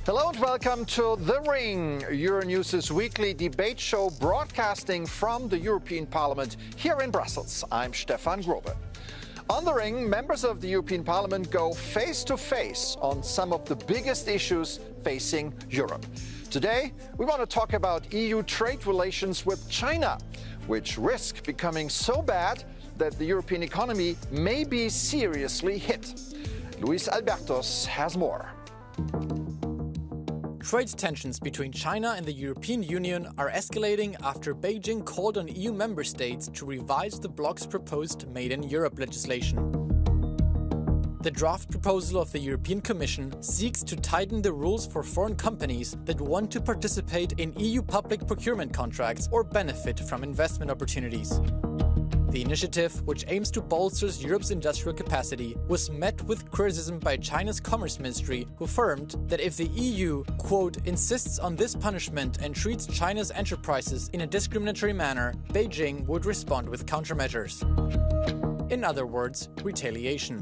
Hello and welcome to The Ring, Euronews' weekly debate show broadcasting from the European Parliament here in Brussels. I'm Stefan Grobe. On The Ring, members of the European Parliament go face to face on some of the biggest issues facing Europe. Today, we want to talk about EU trade relations with China, which risk becoming so bad that the European economy may be seriously hit. Luis Albertos has more. Trade tensions between China and the European Union are escalating after Beijing called on EU member states to revise the bloc's proposed Made in Europe legislation. The draft proposal of the European Commission seeks to tighten the rules for foreign companies that want to participate in EU public procurement contracts or benefit from investment opportunities. The initiative, which aims to bolster Europe's industrial capacity, was met with criticism by China's Commerce Ministry, who affirmed that if the EU, quote, insists on this punishment and treats China's enterprises in a discriminatory manner, Beijing would respond with countermeasures. In other words, retaliation.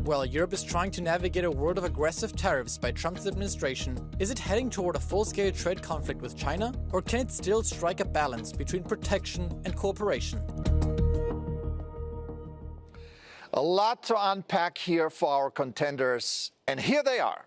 While Europe is trying to navigate a world of aggressive tariffs by Trump's administration, is it heading toward a full-scale trade conflict with China, or can it still strike a balance between protection and cooperation? A lot to unpack here for our contenders, and here they are.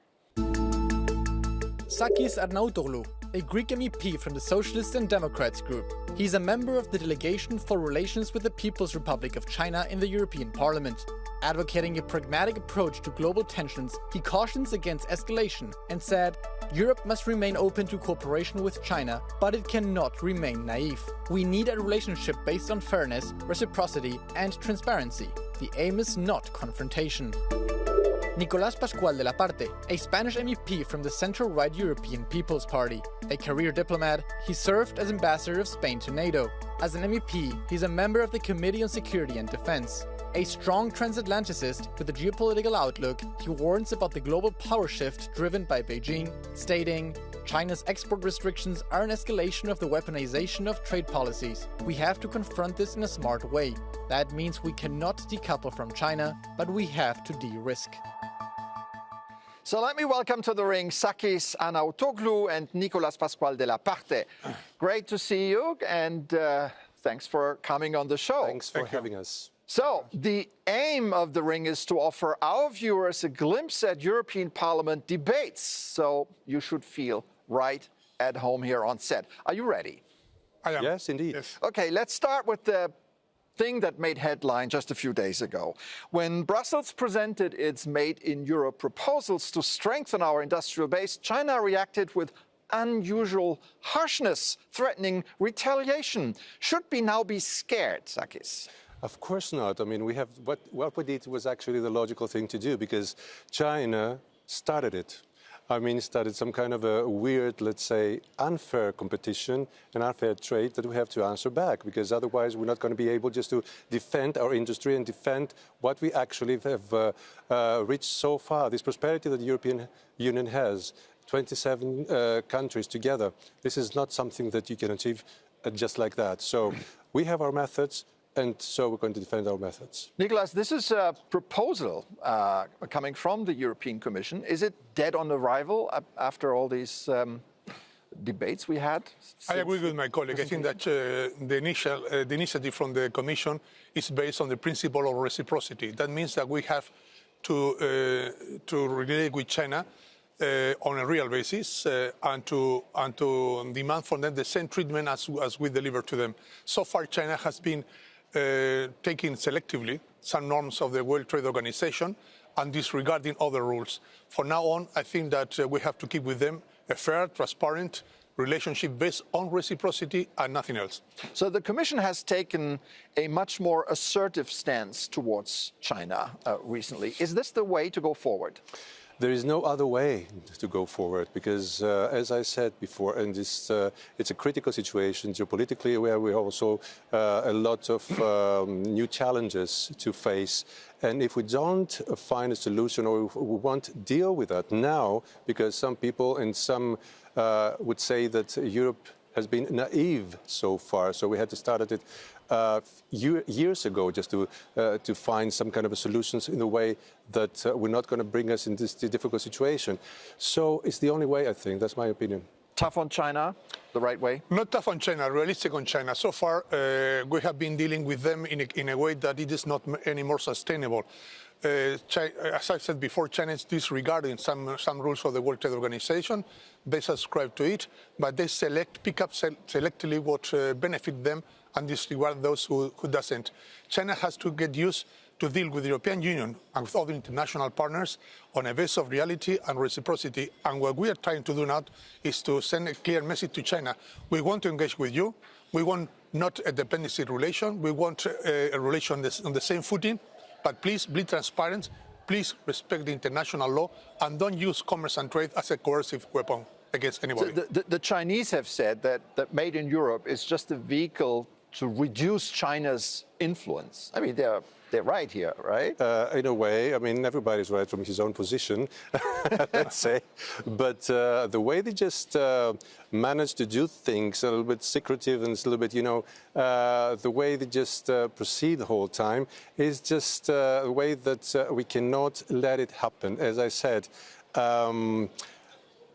Sakis Arnaoutoglou, a Greek MEP from the Socialists and Democrats group. He's a member of the Delegation for Relations with the People's Republic of China in the European Parliament. Advocating a pragmatic approach to global tensions, he cautions against escalation and said, Europe must remain open to cooperation with China, but it cannot remain naive. We need a relationship based on fairness, reciprocity, and transparency. The aim is not confrontation. Nicolás de la Parte, a Spanish MEP from the centre-right European People's Party. A career diplomat, he served as ambassador of Spain to NATO. As an MEP, he's a member of the Committee on Security and Defence. A strong transatlanticist with a geopolitical outlook, he warns about the global power shift driven by Beijing, stating, China's export restrictions are an escalation of the weaponization of trade policies. We have to confront this in a smart way. That means we cannot decouple from China, but we have to de-risk. So let me welcome to the ring Sakis Arnaoutoglou and Nicolás de la Parte. Great to see you, and thanks for coming on the show. Thanks for having us. So, the aim of the ring is to offer our viewers a glimpse at European Parliament debates, so you should feel right at home here on set. Are you ready? I am. Yes, indeed. Yes. Okay, let's start with the thing that made headline just a few days ago. When Brussels presented its Made in Europe proposals to strengthen our industrial base, China reacted with unusual harshness, threatening retaliation. Should we now be scared, Sakis? Of course not. I mean, what we did was actually the logical thing to do because China started it. I mean, started some kind of a weird, let's say, unfair competition and unfair trade that we have to answer back, because otherwise we're not going to be able just to defend our industry and defend what we actually have reached so far, this prosperity that the European Union has, 27 countries together. This is not something that you can achieve just like that. So we have our methods. And so we're going to defend our methods. Nicolás, this is a proposal coming from the European Commission. Is it dead on arrival after all these debates we had? I agree with my colleague. I think that the initiative from the Commission is based on the principle of reciprocity. That means that we have to relate with China on a real basis and to demand from them the same treatment as we deliver to them. So far, China has been taking selectively some norms of the World Trade Organization and disregarding other rules. From now on, I think that we have to keep with them a fair, transparent relationship based on reciprocity and nothing else. So the Commission has taken a much more assertive stance towards China recently. Is this the way to go forward? There is no other way to go forward because, as I said before, and it's a critical situation geopolitically where we also a lot of new challenges to face. And if we don't find a solution or if we won't deal with that now, because some people and some would say that Europe has been naive so far, so we had to start it years ago, just to find some kind of solutions in a way that we're not going to bring us in this difficult situation. So it's the only way, I think. That's my opinion. Tough on China, the right way? Not tough on China, realistic on China. So far, we have been dealing with them in a way that it is not any more sustainable. As I said before, China is disregarding some rules of the World Trade Organization. They subscribe to it, but they pick up selectively what benefit them and disregard those who doesn't. China has to get used to deal with the European Union and with other international partners on a base of reality and reciprocity. And what we are trying to do now is to send a clear message to China. We want to engage with you. We want not a dependency relation. We want a relation on the same footing. But please be transparent. Please respect the international law and don't use commerce and trade as a coercive weapon against anybody. So the Chinese have said that Made in Europe is just a vehicle to reduce China's influence. I mean, they're right here, right? In a way, I mean, everybody's right from his own position, let's say. But the way they just manage to do things a little bit secretive and it's a little bit, the way they just proceed the whole time is just a way that we cannot let it happen. As I said,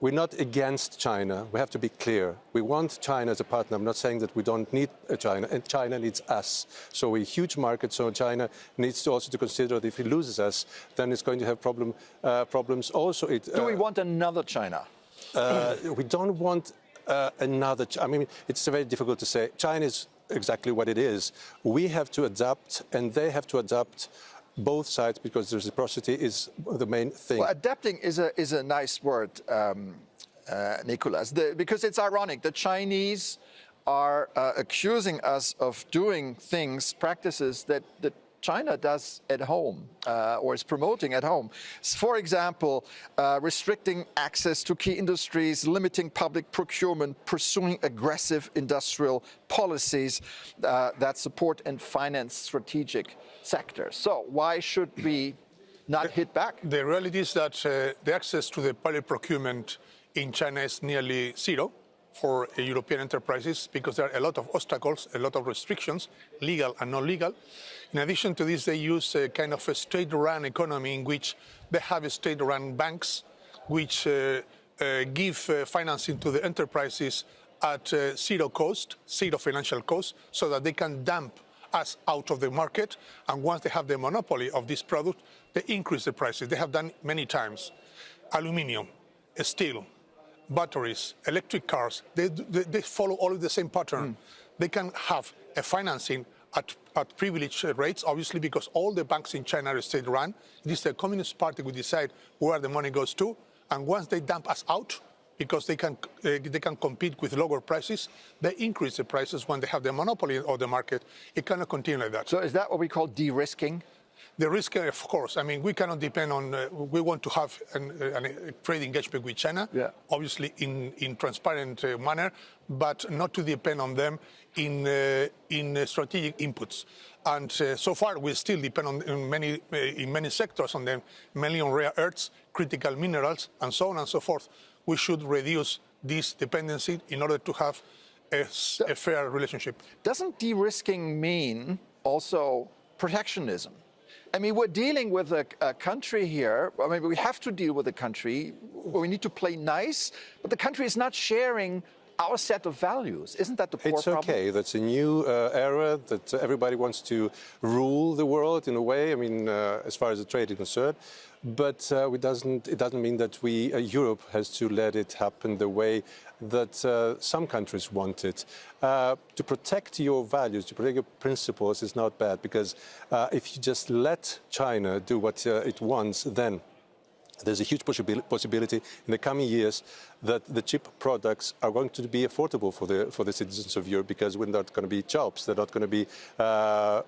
we're not against China. We have to be clear. We want China as a partner. I'm not saying that we don't need China, and China needs us. So we're a huge market, so China needs to also to consider that if it loses us, then it's going to have problems also. Do we want another China? We don't want another. I mean, it's very difficult to say. China is exactly what it is. We have to adapt, and they have to adapt. Both sides, because reciprocity is the main thing. Well, adapting is a nice word, Nicolás, because it's ironic. The Chinese are accusing us of doing practices that China does at home or is promoting at home. For example, restricting access to key industries, limiting public procurement, pursuing aggressive industrial policies that support and finance strategic sectors. So why should we not hit back? The reality is that the access to the public procurement in China is nearly zero for European enterprises because there are a lot of obstacles, a lot of restrictions, legal and non-legal. In addition to this, they use a kind of a state-run economy in which they have state-run banks which give financing to the enterprises at zero cost, zero financial cost, so that they can dump us out of the market. And once they have the monopoly of this product, they increase the prices. They have done many times. Aluminium, steel, batteries, electric cars, they follow all of the same pattern. They can have a financing at privileged rates, obviously, because all the banks in China are state-run. It is the Communist Party who decide where the money goes to. And once they dump us out, because they can compete with lower prices, they increase the prices when they have the monopoly of the market. It cannot continue like that. So is that what we call de-risking? The risk, of course. I mean, we cannot depend on. We want to have a trade engagement with China, obviously in transparent manner, but not to depend on them in strategic inputs. And so far, we still depend on in many sectors on them, mainly on rare earths, critical minerals, and so on and so forth. We should reduce this dependency in order to have a fair relationship. Doesn't de-risking mean also protectionism? I mean, we're dealing with a country here. I mean, we have to deal with a country where we need to play nice, but the country is not sharing our set of values. Isn't that the core problem? It's okay. That's a new era that everybody wants to rule the world in a way. I mean, as far as the trade is concerned. But it doesn't mean that Europe has to let it happen the way that some countries want it. To protect your values, to protect your principles is not bad, because if you just let China do what it wants, then there's a huge possibility in the coming years that the cheap products are going to be affordable for the citizens of Europe, because we're not going to be jobs, there are not going to be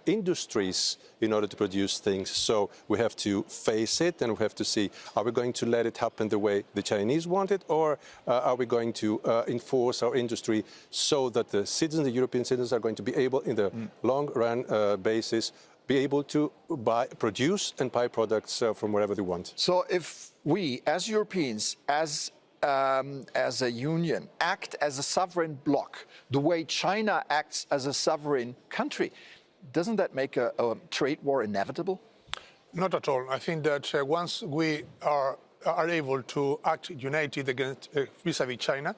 industries in order to produce things. So we have to face it, and we have to see, are we going to let it happen the way the Chinese want it, or are we going to enforce our industry so that the citizens, the European citizens, are going to be able, in the long run basis, be able to produce and buy products from wherever they want. So if we, as Europeans, as as a union act as a sovereign bloc, the way China acts as a sovereign country, doesn't that make a trade war inevitable? Not at all. I think that once we are able to act united against vis-à-vis China,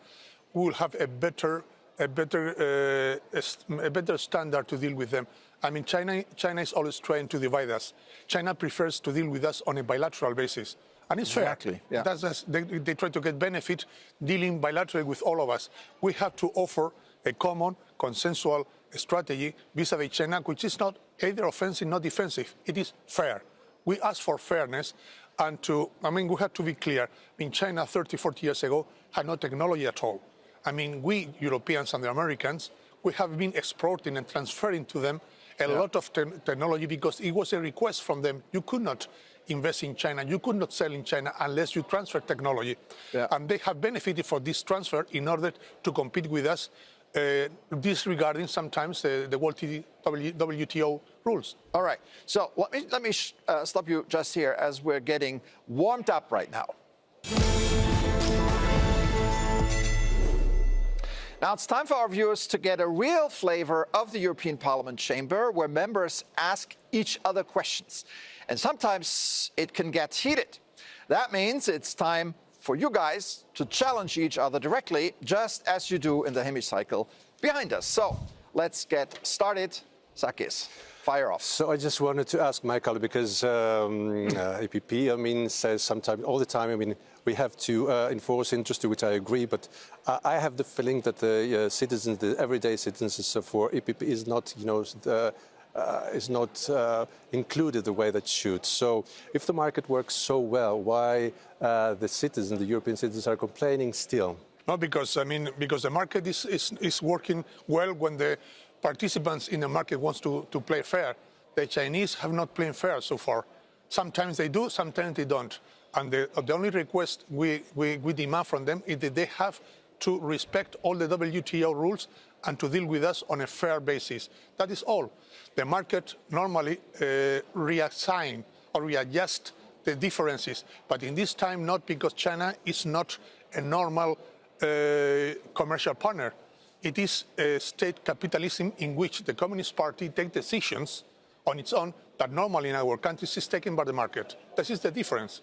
we will have a better standard to deal with them. I mean, China is always trying to divide us. China prefers to deal with us on a bilateral basis. And it's exactly, fair. Yeah. They try to get benefit dealing bilaterally with all of us. We have to offer a common, consensual strategy vis-à-vis China, which is not either offensive nor defensive. It is fair. We ask for fairness and we have to be clear. I mean, China 30, 40 years ago had no technology at all. I mean, we Europeans and the Americans, we have been exporting and transferring to them a lot of technology because it was a request from them. You could not invest in China, you could not sell in China unless you transfer technology. Yeah. And they have benefited from this transfer in order to compete with us, disregarding sometimes the WTO rules. All right. So let me stop you just here as we're getting warmed up right now. Now it's time for our viewers to get a real flavor of the European Parliament chamber, where members ask each other questions. And sometimes it can get heated. That means it's time for you guys to challenge each other directly, just as you do in the hemicycle behind us. So let's get started. Sakis, fire off. So I just wanted to ask Michael, because EPP, says sometimes, all the time, we have to enforce industry, which I agree, but I have the feeling that the citizens, the everyday citizens for EPP is not, included the way that should. So if the market works so well, why the citizens, the European citizens, are complaining still? No, because the market is working well when the participants in the market wants to play fair. The Chinese have not played fair so far. Sometimes they do, sometimes they don't. And the only request we demand from them is that they have to respect all the WTO rules and to deal with us on a fair basis. That is all. The market normally reassign or readjust the differences, but in this time not, because China is not a normal commercial partner. It is a state capitalism in which the Communist Party takes decisions on its own that normally in our countries is taken by the market. This is the difference.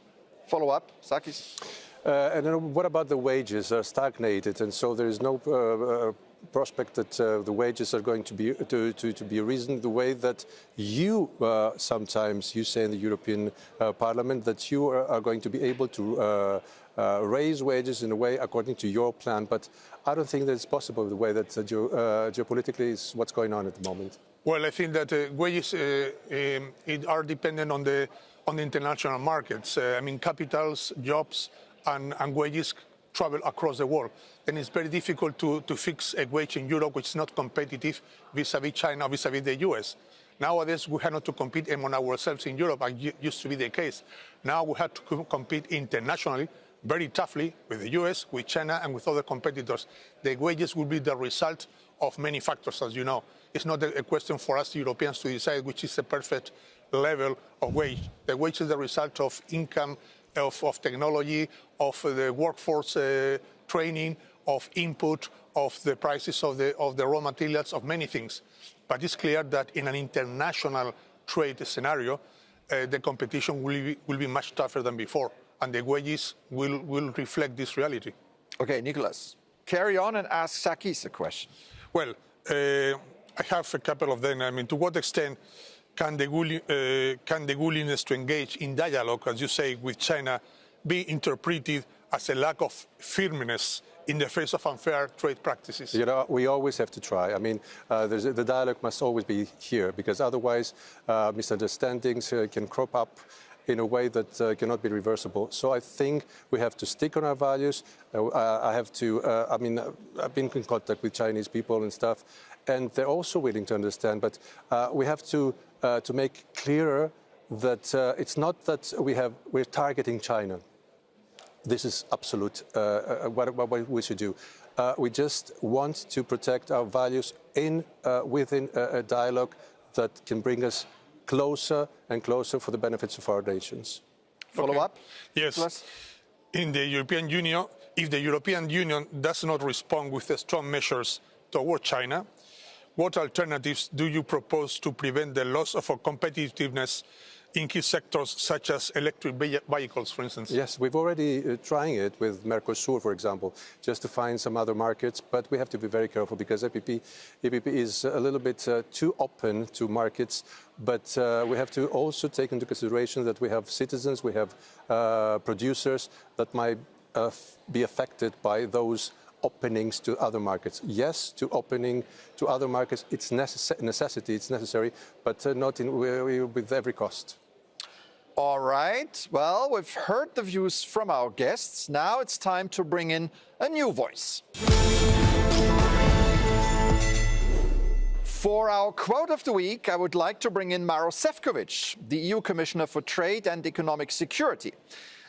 Follow up, Sakis? And then what about the wages are stagnated, and so there is no prospect that the wages are going to be risen the way that you sometimes you say in the European Parliament that you are going to be able to raise wages in a way according to your plan, but I don't think that it's possible the way that geopolitically is what's going on at the moment. Well, I think that wages are dependent on the international markets. Capitals, jobs, and wages travel across the world. Then it's very difficult to fix a wage in Europe which is not competitive vis-à-vis China, vis-à-vis the US. Nowadays, we have not to compete among ourselves in Europe, as used to be the case. Now we have to compete internationally, very toughly, with the US, with China, and with other competitors. The wages will be the result of many factors, as you know. It's not a question for us Europeans to decide which is the perfect level of wage. The wage is the result of income, of technology, of the workforce training, of input, of the prices of the raw materials, of many things. But it's clear that in an international trade scenario, the competition will be much tougher than before, and the wages will reflect this reality. Okay, Nicolás, carry on and ask Sakis a question. Well, I have a couple of them. To what extent can the willingness to engage in dialogue, as you say, with China be interpreted as a lack of firmness in the face of unfair trade practices? We always have to try. The dialogue must always be here, because otherwise misunderstandings can crop up in a way that cannot be reversible. So I think we have to stick on our values. I've been in contact with Chinese people and stuff, and they're also willing to understand. But we have to make clearer that it's not that we're targeting China. This is absolute what we should do. We just want to protect our values within a dialogue that can bring us closer and closer for the benefits of our nations. Follow up? Yes. Nicolás? In the European Union, If the European Union does not respond with strong measures toward China, what alternatives do you propose to prevent the loss of our competitiveness in key sectors such as electric vehicles, for instance? Yes, we've already trying it with Mercosur, for example, just to find some other markets. But we have to be very careful because EPP is a little bit too open to markets. But we have to also take into consideration that we have citizens, we have producers that might be affected by those openings to other markets. Yes, to opening to other markets, it's necessity, it's necessary, but not with every cost. All right. Well, we've heard the views from our guests. Now it's time to bring in a new voice. For our quote of the week, I would like to bring in Maroš Šefčovič, the EU Commissioner for Trade and Economic Security.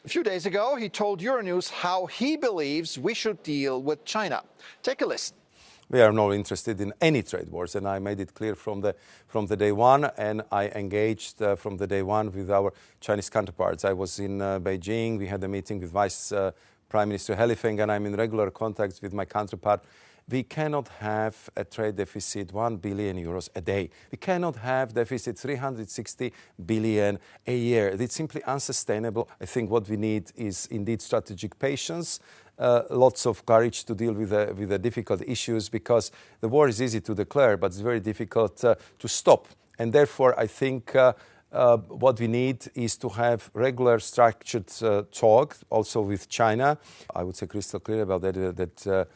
A few days ago, he told Euronews how he believes we should deal with China. Take a listen. We are not interested in any trade wars, and I made it clear from the day one, and I engaged from the day one with our Chinese counterparts. I was in Beijing, we had a meeting with Vice Prime Minister Helifeng, and I'm in regular contact with my counterpart. We cannot have a trade deficit 1 billion euros a day. We cannot have deficit 360 billion a year. It's simply unsustainable. I think what we need is indeed strategic patience, lots of courage to deal with the difficult issues, because the war is easy to declare, but it's very difficult to stop. And therefore, I think what we need is to have regular structured talk also with China. I would say crystal clear about that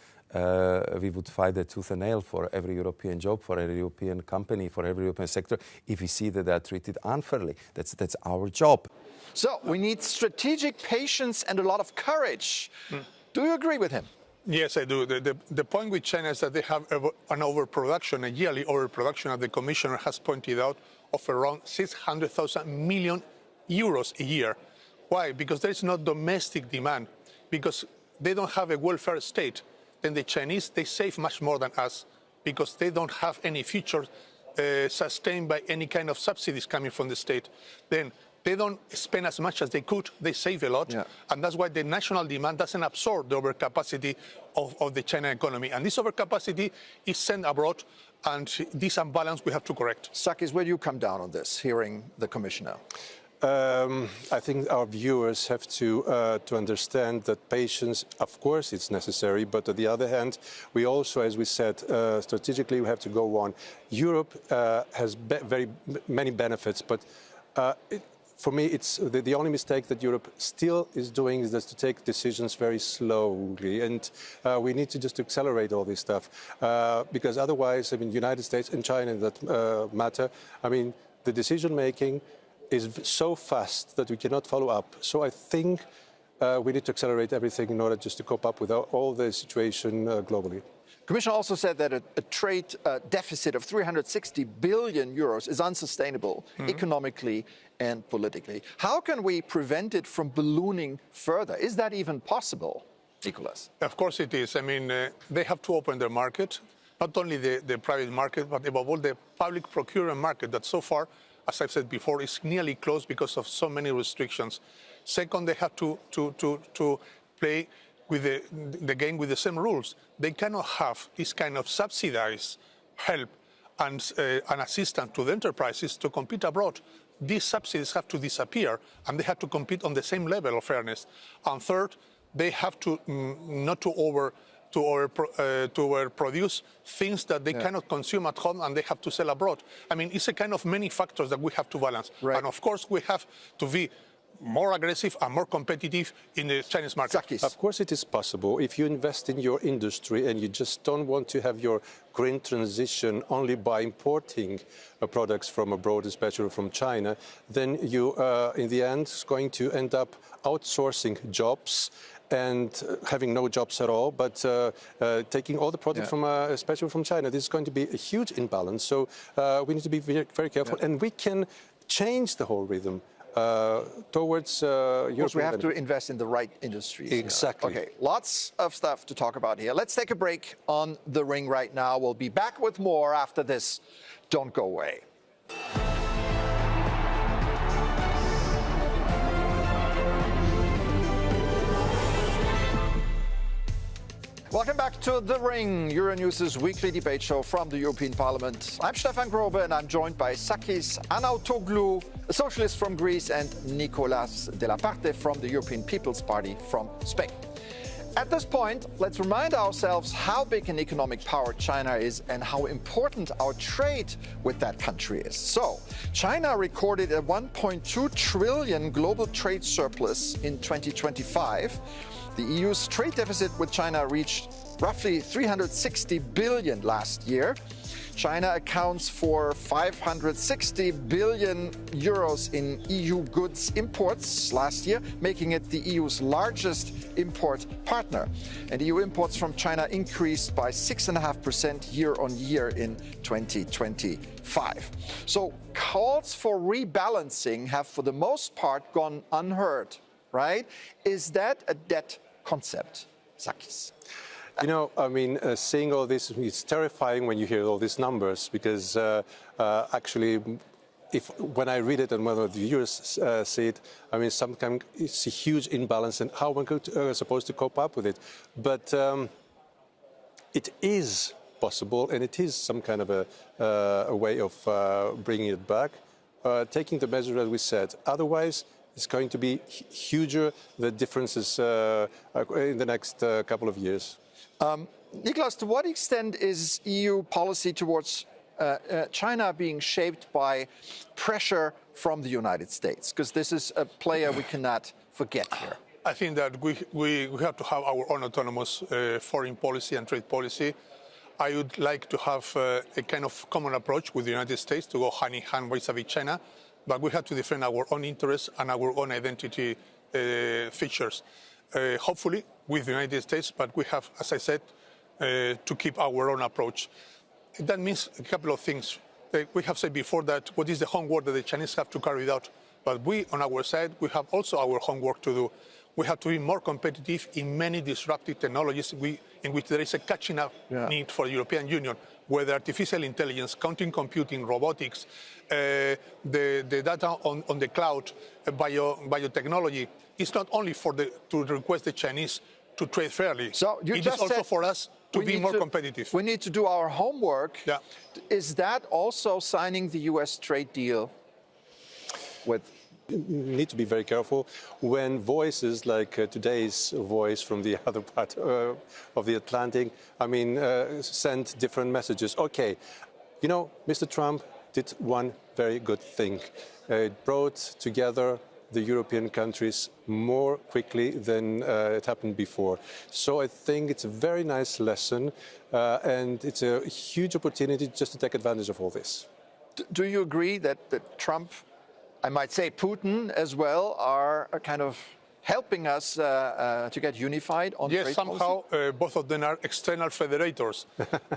we would fight a tooth and nail for every European job, for every European company, for every European sector, if we see that they are treated unfairly. That's our job. So we need strategic patience and a lot of courage. Do you agree with him? Yes, I do. The point with China is that they have an overproduction, a yearly overproduction, as the Commissioner has pointed out, of around 600,000 million euros a year. Why? Because there is no domestic demand, because they don't have a welfare state. Then the Chinese, they save much more than us because they don't have any future sustained by any kind of subsidies coming from the state. Then they don't spend as much as they could. They save a lot. Yeah. And that's why the national demand doesn't absorb the overcapacity of the China economy. And this overcapacity is sent abroad, and this imbalance we have to correct. Sakis, where do you come down on this, hearing the Commissioner? I think our viewers have to understand that patience, of course, it's necessary. But on the other hand, we also, as we said, strategically, we have to go on. Europe has very many benefits, but for me, it's the only mistake that Europe still is doing is just to take decisions very slowly. And we need to just accelerate all this stuff because otherwise, I mean, United States and China that matter. I mean, the decision making is so fast that we cannot follow up. So I think we need to accelerate everything in order just to cope up with all the situation globally. Commissioner also said that a trade deficit of 360 billion euros is unsustainable economically and politically. How can we prevent it from ballooning further? Is that even possible, Nicolás? Of course it is. I mean, they have to open their market, not only the private market, but above all the public procurement market that so far, as I've said before, is nearly closed because of so many restrictions. Second, they have to play with the game with the same rules. They cannot have this kind of subsidized help and assistance to the enterprises to compete abroad. These subsidies have to disappear, and they have to compete on the same level of fairness. And third, they have to not to overproduce things that they cannot consume at home and they have to sell abroad. I mean, it's a kind of many factors that we have to balance. Right. And of course, we have to be more aggressive and more competitive in the Chinese market. Sakis. Of course it is possible. If you invest in your industry and you just don't want to have your green transition only by importing products from abroad, especially from China, then you, in the end, is going to end up outsourcing jobs and having no jobs at all, but taking all the products from, especially from China. This is going to be a huge imbalance. So we need to be very, very careful, and we can change the whole rhythm towards Europe. Of course, we have to invest in the right industries. Exactly. Okay, lots of stuff to talk about here. Let's take a break on The Ring right now. We'll be back with more after this. Don't go away. Welcome back to The Ring, Euronews' weekly debate show from the European Parliament. I'm Stefan Grobe and I'm joined by Sakis Arnaoutoglou, a socialist from Greece, and Nicolás de la Parte from the European People's Party from Spain. At this point, let's remind ourselves how big an economic power China is and how important our trade with that country is. So, China recorded a 1.2 trillion global trade surplus in 2025. The EU's trade deficit with China reached roughly 360 billion last year. China accounts for 560 billion euros in EU goods imports last year, making it the EU's largest import partner. And EU imports from China increased by 6.5% year on year in 2025. So calls for rebalancing have for the most part gone unheard, right? Is that a dead concept, Sakis? You know, I mean, seeing all this, it's terrifying when you hear all these numbers because actually, when I read it and when the viewers see it, I mean, sometimes it's a huge imbalance and how we're supposed to cope up with it. But it is possible and it is some kind of a way of bringing it back, taking the measure that we said. Otherwise, it's going to be huger, the differences in the next couple of years. Nicolás, to what extent is EU policy towards China being shaped by pressure from the United States? Because this is a player we cannot forget here. I think that we have to have our own autonomous foreign policy and trade policy. I would like to have a kind of common approach with the United States to go hand in hand vis-à-vis China, but we have to defend our own interests and our own identity features. Hopefully with the United States, but we have, as I said, to keep our own approach. That means a couple of things. We have said before that what is the homework that the Chinese have to carry out, but we, on our side, we have also our homework to do. We have to be more competitive in many disruptive technologies in which there is a catching up need for the European Union, whether artificial intelligence, quantum computing, robotics, the data on the cloud, biotechnology. It's not only to request the Chinese to trade fairly. So it is also for us to be more competitive. We need to do our homework. Yeah. Is that also signing the US trade deal with? You need to be very careful when voices like today's voice from the other part of the Atlantic, I mean, send different messages. Okay, you know, Mr. Trump did one very good thing. It brought together the European countries more quickly than it happened before. So I think it's a very nice lesson and it's a huge opportunity just to take advantage of all this. Do you agree that Trump, I might say Putin as well, are kind of helping us to get unified on trade policy? Yes, somehow both of them are external federators.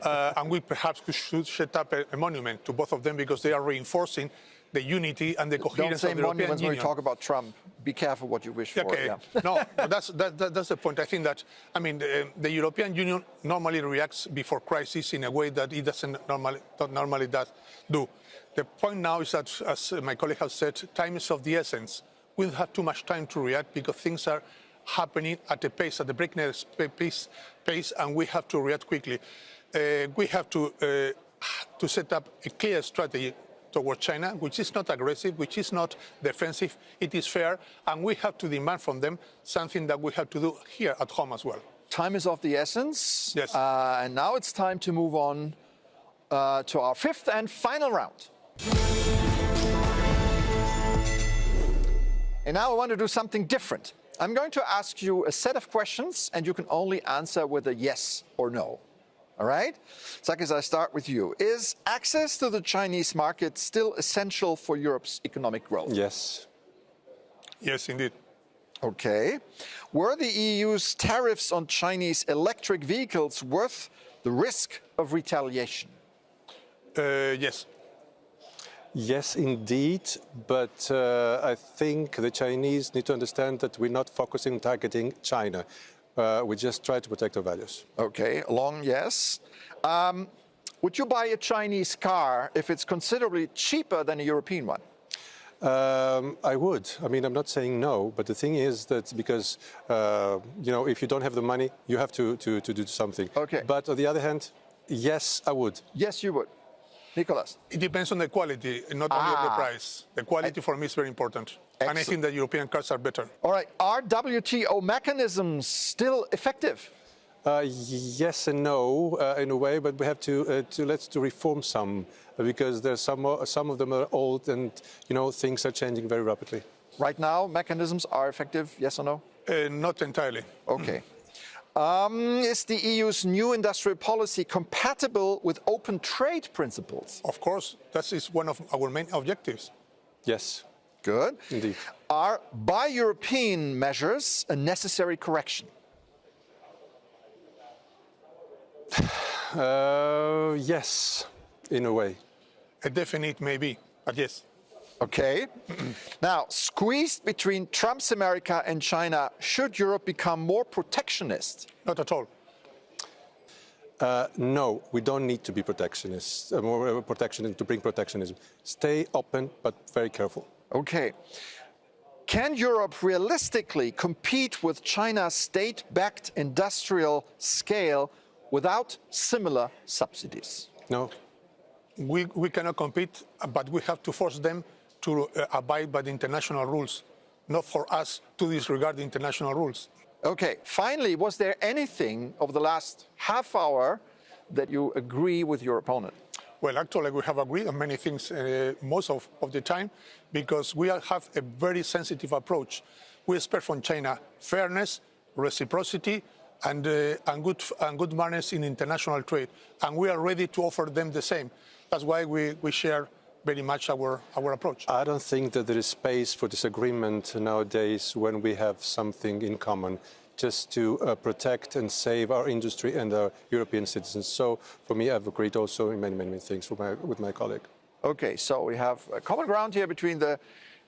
And we perhaps should set up a monument to both of them because they are reinforcing the unity and the coherence of the European Union. When we talk about Trump, be careful what you wish for. Okay. Yeah. No, that's the point. I think that, I mean, the European Union normally reacts before crisis in a way that it doesn't normally do. The point now is that, as my colleague has said, time is of the essence. We don't have too much time to react because things are happening at a pace, at a breakneck pace, and we have to react quickly. We have to set up a clear strategy toward China, which is not aggressive, which is not defensive, it is fair, and we have to demand from them something that we have to do here at home as well. Time is of the essence. Yes. And now it's time to move on to our fifth and final round. And now I want to do something different. I'm going to ask you a set of questions, and you can only answer with a yes or no. All right? Sakis, I start with you. Is access to the Chinese market still essential for Europe's economic growth? Yes. Yes, indeed. Okay. Were the EU's tariffs on Chinese electric vehicles worth the risk of retaliation? Yes. Yes, indeed. But I think the Chinese need to understand that we're not focusing on targeting China. We just try to protect our values. Okay, long yes. Would you buy a Chinese car if it's considerably cheaper than a European one? I would. I mean, I'm not saying no, but the thing is that because, if you don't have the money, you have to do something. Okay. But on the other hand, yes, I would. Yes, you would. Nicolás. It depends on the quality, not only on the price. The quality for me is very important. Excellent. And I think that European cars are better. All right. Are WTO mechanisms still effective? Yes and no, in a way, but we have to reform some because there's some of them are old and things are changing very rapidly. Right now, mechanisms are effective, yes or no? Not entirely. Okay. Is the EU's new industrial policy compatible with open trade principles? Of course, that is one of our main objectives. Yes. Good. Indeed. Are bi-European measures a necessary correction? Yes, in a way. A definite maybe, but yes. Okay. Now, squeezed between Trump's America and China, should Europe become more protectionist? Not at all. No, we don't need to be protectionists, more protectionist to bring protectionism. Stay open, but very careful. Okay. Can Europe realistically compete with China's state-backed industrial scale without similar subsidies? No. We cannot compete, but we have to force them to abide by the international rules, not for us to disregard the international rules. Okay. Finally, was there anything over the last half hour that you agree with your opponent? Well, actually, we have agreed on many things most of the time because we have a very sensitive approach. We expect from China fairness, reciprocity, and good manners in international trade. And we are ready to offer them the same. That's why we share very much our approach. I don't think that there is space for disagreement nowadays when we have something in common, just to protect and save our industry and our European citizens. So for me, I've agreed also in many things with my colleague. Okay, so we have a common ground here between the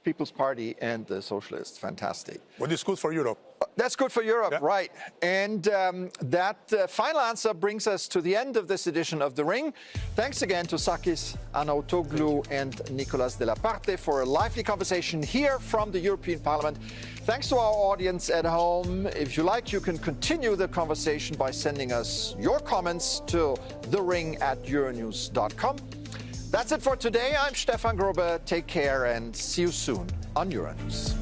People's Party and the Socialists. Fantastic. What is good for Europe? That's good for Europe, yeah. Right. And that final answer brings us to the end of this edition of The Ring. Thanks again to Sakis Arnaoutoglou and Nicolás de la Parte for a lively conversation here from the European Parliament. Thanks to our audience at home. If you like, you can continue the conversation by sending us your comments to thering@euronews.com. That's it for today. I'm Stefan Grobe. Take care and see you soon on Euronews.